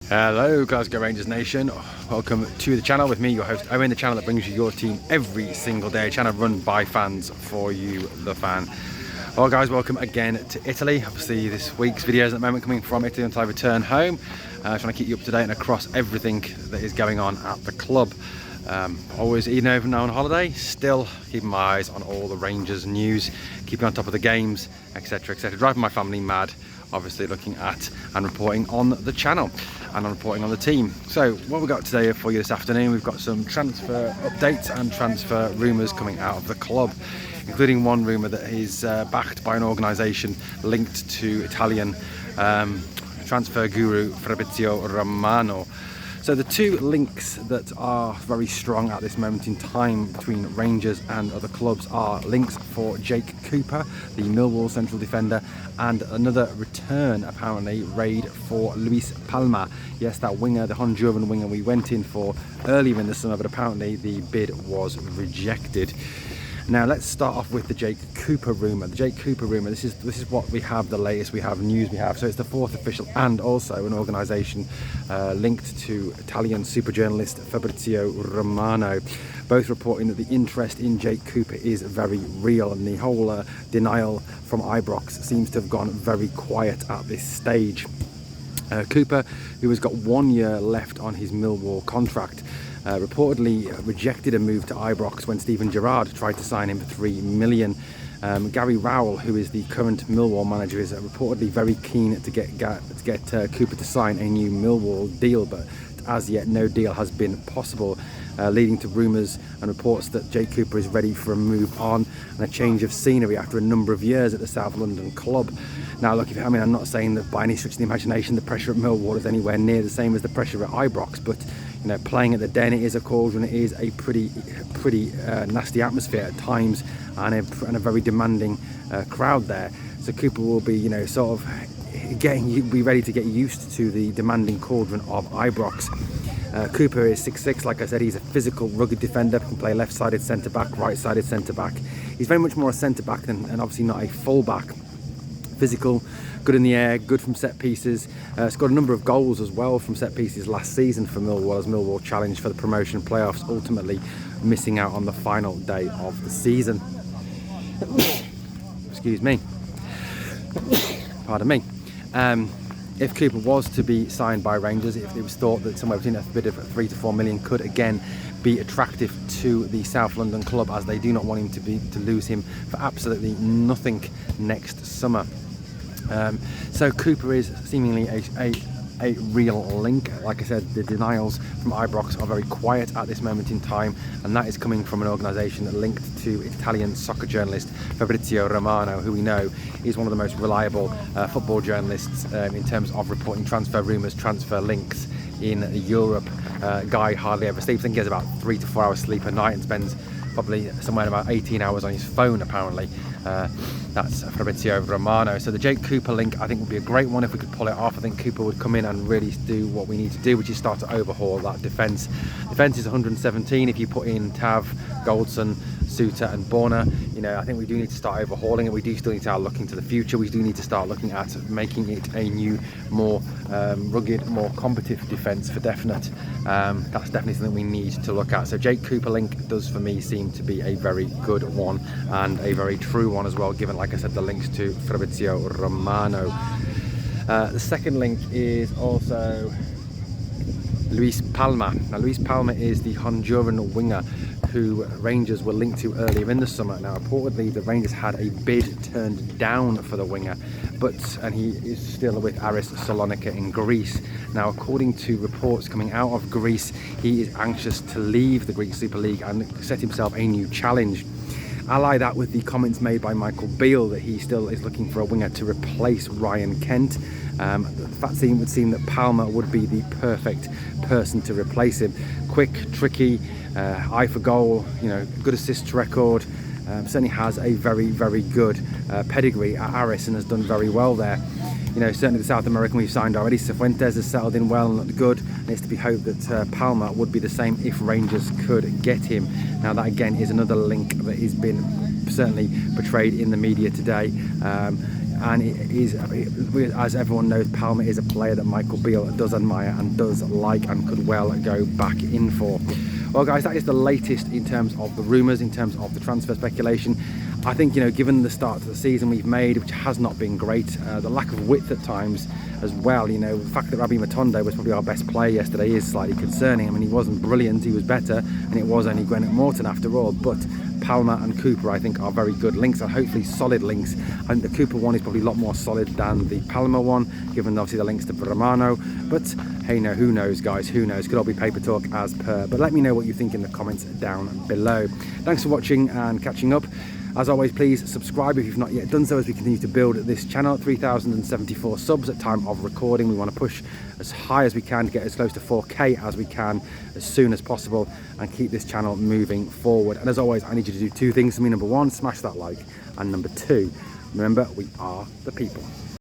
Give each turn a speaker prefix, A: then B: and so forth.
A: Hello Glasgow Rangers Nation, welcome to the channel with me, your host Owen, the channel that brings you your team every single day, a channel run by fans for you, the fan. Well guys, welcome again to Italy. Obviously this week's videos at the moment coming from Italy until I return home. Trying to keep you up to date and across everything that is going on at the club. Always even over now on holiday, still keeping my eyes on all the Rangers news, keeping on top of the games, etc, etc, driving my family mad, obviously looking at and reporting on the channel and on reporting on the team. So what we've got today for you this afternoon, we've got some transfer updates and transfer rumours coming out of the club, including one rumour that is backed by an organisation linked to Italian transfer guru Fabrizio Romano. So the two links that are very strong at this moment in time between Rangers and other clubs are links for Jake Cooper, the Millwall central defender, and another return, apparently, raid for Luis Palma. Yes, that winger, the Honduran winger we went in for earlier in the summer, but apparently the bid was rejected. Now let's start off with the Jake Cooper rumour. The Jake Cooper rumour, this is what we have, the latest we have, news we have. So it's the fourth official and also an organisation linked to Italian super journalist Fabrizio Romano, both reporting that the interest in Jake Cooper is very real, and the whole denial from Ibrox seems to have gone very quiet at this stage. Cooper, who has got 1 year left on his Millwall contract, reportedly rejected a move to Ibrox when Steven Gerrard tried to sign him for $3 million. Gary Rowell, who is the current Millwall manager, is reportedly very keen to get Cooper to sign a new Millwall deal, but as yet no deal has been possible, leading to rumours and reports that Jake Cooper is ready for a move on and a change of scenery after a number of years at the South London club. Now look, I'm not saying that by any stretch of the imagination the pressure at Millwall is anywhere near the same as the pressure at Ibrox, but you know, playing at the Den, it is a cauldron, it is a pretty nasty atmosphere at times, and a very demanding crowd there. So Cooper will be, you know, sort of be ready to get used to the demanding cauldron of Ibrox. Cooper is 6'6", like I said. He's a physical, rugged defender, can play left-sided centre-back, right-sided centre-back. He's very much more a centre-back and obviously not a full-back. Physical, good in the air, good from set pieces. Scored a number of goals as well from set pieces last season for Millwall, as Millwall challenged for the promotion playoffs, ultimately missing out on the final day of the season. Excuse me. Pardon me. If Cooper was to be signed by Rangers, if it was thought that somewhere between a bid of 3 to 4 million could again be attractive to the South London club, as they do not want him to lose him for absolutely nothing next summer. So Cooper is seemingly a real link. Like I said, the denials from Ibrox are very quiet at this moment in time, and that is coming from an organisation linked to Italian soccer journalist Fabrizio Romano, who we know is one of the most reliable football journalists in terms of reporting transfer rumours, transfer links in Europe. Guy hardly ever sleeps. I think he has about 3 to 4 hours sleep a night and spends probably somewhere about 18 hours on his phone, apparently. That's Fabrizio Romano. So the Jake Cooper link, I think, would be a great one if we could pull it off. I think Cooper would come in and really do what we need to do, which is start to overhaul that defence. Defence is 117 if you put in Tav, Goldson, Suter and Borna. You know, I think we do need to start overhauling it. We do still need to start looking to the future. We do need to start looking at making it a new, more rugged, more combative defence for definite. That's definitely something we need to look at. So Jake Cooper link does for me seem to be a very good one and a very true one as well, given, like I said, the links to Fabrizio Romano. The second link is also Luis Palma. Now Luis Palma is the Honduran winger who Rangers were linked to earlier in the summer. Now reportedly the Rangers had a bid turned down for the winger, and he is still with Aris Salonika in Greece. Now according to reports coming out of Greece, he is anxious to leave the Greek Super League and set himself a new challenge. Ally that with the comments made by Michael Beale that he still is looking for a winger to replace Ryan Kent. The fact would seem that Palma would be the perfect person to replace him. Quick, tricky, eye for goal, you know, good assist record. Certainly has a very, very good pedigree at Aris and has done very well there. You know, certainly the South American we've signed already, Cifuentes has settled in well and looked good, and it's to be hoped that Palma would be the same if Rangers could get him. Now that again is another link that has been certainly portrayed in the media today. and as everyone knows, Palma is a player that Michael Beale does admire and does like and could well go back in for. Well guys, that is the latest in terms of the rumours, in terms of the transfer speculation. I think, you know, given the start to the season we've made, which has not been great, the lack of width at times as well, you know, the fact that Rabbi Matondo was probably our best player yesterday is slightly concerning. I mean, he wasn't brilliant, he was better, and it was only Greenock Morton after all, but Palma and Cooper I think are very good links, and hopefully solid links. I think the Cooper one is probably a lot more solid than the Palma one, given obviously the links to Bramano, but hey, no, who knows guys, who knows, could all be paper talk as per. But let me know what you think in the comments down below. Thanks for watching and catching up. As always, please subscribe if you've not yet done so, as we continue to build this channel. 3,074 subs at time of recording. We want to push as high as we can to get as close to 4K as we can as soon as possible and keep this channel moving forward. And as always, I need you to do two things for me. Number one, smash that like, and number two, remember, we are the people.